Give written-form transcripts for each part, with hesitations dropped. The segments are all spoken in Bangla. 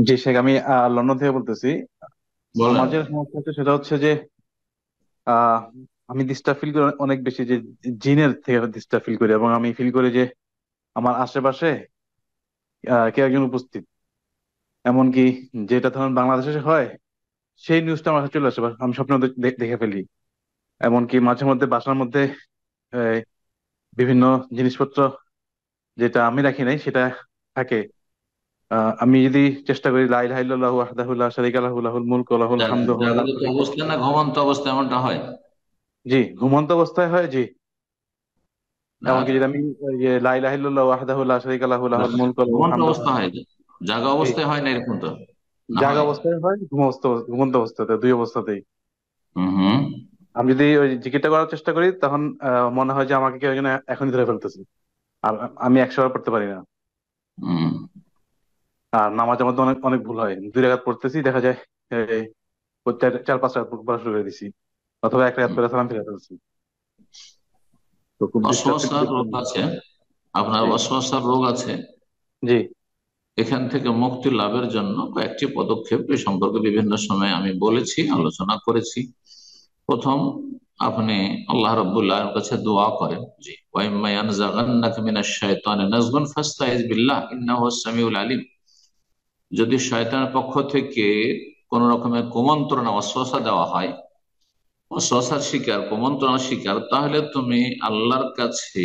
জি শেখ, আমি লন্ডন থেকে বলতেছি। বলেন। আমার যে সমস্যা হচ্ছে সেটা হচ্ছে যে আহ আমি ডিস্টার্ব ফিল করি অনেক বেশি, যে জিনের থেকে ডিস্টার্ব ফিল করি, এবং আমি ফিল করি যে আমার আশেপাশে কেউ একজন উপস্থিত। এমনকি যেটা ধরুন বাংলাদেশে হয় সেই নিউজটা আমার কাছে চলে আসে, বা আমি স্বপ্ন দেখে ফেলি। এমনকি মাঝে মধ্যে বাসার মধ্যে আহ, বিভিন্ন জিনিসপত্র যেটা আমি রাখি নাই সেটা থাকে। আমি যদি চেষ্টা করি লা ইলাহা ইল্লাল্লাহু ওয়াহদাহু লা শারীকা লাহু লাহুল মুলকু ওয়া লাহুল হামদু ওয়া হুয়া আলা জাগ্রত কুল্লি শাইইন। অবস্থায় না ঘুমন্ত অবস্থায় এমনটা হয়? জি, ঘুমন্ত অবস্থায় হয়, জি। আর এমনকি যদি আমি লা ইলাহা ইল্লাল্লাহু ওয়াহদাহু লা শারীকা লাহু লাহুল মুলকু ওয়া লাহুল ঘুমন্ত হামদু ওয়া অবস্থা হুয়া। হয়, জাগা জি, অবস্থায় হয় না এরকম তো? না জাগা হয়? অবস্থায় হয়, ঘুমন্ত অবস্থাতে, দুই অবস্থাতেই। হুম হুম। আমি যদি ওই জিকিরটা করার চেষ্টা করি তখন মনে হয় যে আমাকে কেউ একজন এখনই ধরে ফেলতেছে। আর আমি 100 বার পড়তে পারি না। হুম। আর নামাজের মধ্যে অনেক অনেক ভুল হয়, 2 রাকাত পড়তেছি, দেখা যায় এই, ওই চার চার পাঁচ রাকাত পড়া শুরু করে দিছি, অথবা 1 রাকাত হুম। পড়ে সালাম ফিরে ফেলছি। তো খুব ডিস্টার্ব ফিল ওয়াসওয়াসার করি। রোগ আছে, আপনার জি। ওয়াসওয়াসার রোগ আছে। জি। এখান থেকে মুক্তি লাভের জন্য কয়েকটি পদক্ষেপ এ সম্পর্কে বিভিন্ন সময় আমি বলেছি, আলোচনা করেছি। প্রথম, আপনি আল্লাহ রাব্বুল আলামিনের কাছে দোয়া করেন। জি, ওয়া ইম্মা ইয়ানজাগান্নাকা মিনাশ শাইতানি নাজগুন ফাস্তাইজ বিল্লাহ ইন্নাহু সামিউল আলিম। যদি শয়তানের পক্ষ থেকে কোন রকমের কুমন্ত্রণা ওয়াসওয়াসা দেওয়া হয়, ওয়াসওয়াসার শিকার, কুমন্ত্রণার শিকার, তাহলে তুমি আল্লাহর কাছে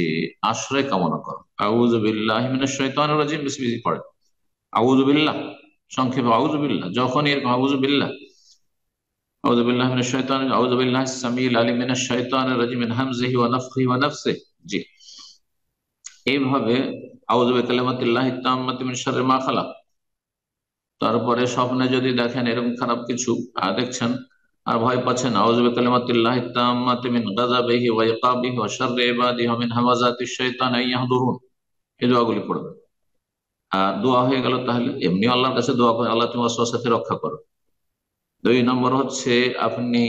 আশ্রয় কামনা করো। আউযু বিল্লাহি মিনাশ শাইতানির রাজিম, বেশি বেশি পড়ে আউযু বিল্লাহ, সংক্ষেপে আউযু বিল্লাহ। যখনই এরকম আউযু বিল্লাহ, আউযু বিল্লাহি মিনাশ শাইতানির, আউযু বিল্লাহিস সামিউল আলিম মিনাশ শাইতানির রাজিম মিন হামজিহি ওয়া নাফখিহি ওয়া নাফসিহি। জি, এইভাবে আউযু বিকালিমাতিল্লাহি তাম্মাতি মিন শাররি মা খালাক। তারপরে স্বপ্নে যদি দেখেন এরকম খারাপ কিছু দেখছেন আর ভয় পাচ্ছেন, আউযু বিকালিমাতিল্লাহি তাম্মাতি মিন গাযাবিহি ওয়া ইকাবিহি ওয়া শাররি ইবাদিহি ওয়া মিন হামাযাতিশ শাইতানি আন ইয়াহদুরুন। এই দোয়াগুলি পড়বেন। আর দোয়া হয়ে গেল, তাহলে এমনি আল্লাহর কাছে দোয়া করেন, আল্লাহ তুমি ওয়াসওয়াসা রক্ষা করো। 2 নম্বর হচ্ছে আপনি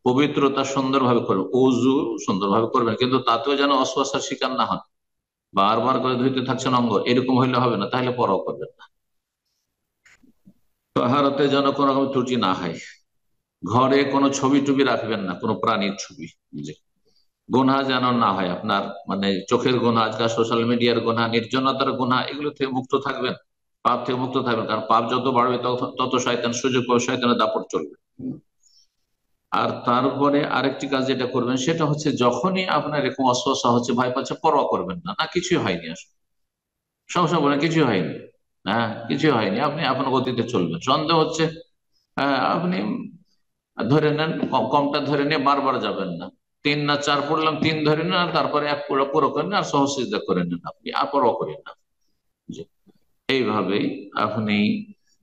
পবিত্রতা সুন্দরভাবে করবেন, অজু সুন্দরভাবে করবেন, কিন্তু তাতেও যেন ওয়াসওয়াসার শিকার না হন। বারবার করে ধুইতে থাকছেন অঙ্গ, এরকম হইলে হবে না, তাহলে পরাও করবেন না। তাহারাতে যেন কোনো রকম ত্রুটি না হয়। ঘরে কোনো ছবি টবি রাখবেন না, কোনো প্রাণীর ছবি। জি। গুনাহ যেন না হয় আপনার, মানে চোখের গুনাহ, আজকাল সোশ্যাল মিডিয়ার গুনাহ, নির্জনতার গুনাহ, এগুলো থেকে মুক্ত থাকবেন। পাপ থেকে মুক্ত থাকবেন, কারণ পাপ যত বাড়বে তত তত শয়তান সুযোগ পাবে, শয়তানের দাপট চলবে। আর তারপরে আরেকটি কাজ যেটা করবেন সেটা হচ্ছে, যখনই আপনার এরকম অস্বস্থ হচ্ছে, ভয় পাচ্ছে, পরোয়া করবেন না, না কিছুই হয়নি, আসলে সমস্যা বলে কিছুই হয়নি। হ্যাঁ, কিছুই হয়নি, আপনি আপনার গতিতে চলবেন। সন্দেহ হচ্ছে, আপনি ধরে নেন, কমটা ধরে নিয়ে বারবার যাবেন না। 3 না 4 পড়লাম, 3 ধরে নেন, আর তারপরে 1 পুরো পুরো করে নেন, আর সহজে করে নেন, আপনি আর পরোয়া করেন না। জি, এইভাবেই আপনি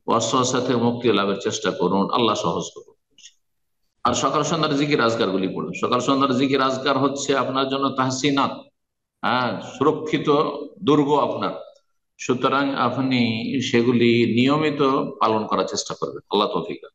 ওয়াসওয়াসা থেকে মুক্তি লাভের চেষ্টা করুন, আল্লাহ সহজ করুন। আর সকাল সন্ধ্যার জিকির আজকার গুলি পড়ুন। সকাল সন্ধ্যার জিকির আজকার হচ্ছে আপনার জন্য তাহসিনাত, হ্যাঁ, সুরক্ষিত দুর্গ আপনার। সুতরাং আপনি সেগুলি নিয়মিত পালন করার চেষ্টা করবেন। আল্লাহ তৌফিক দান।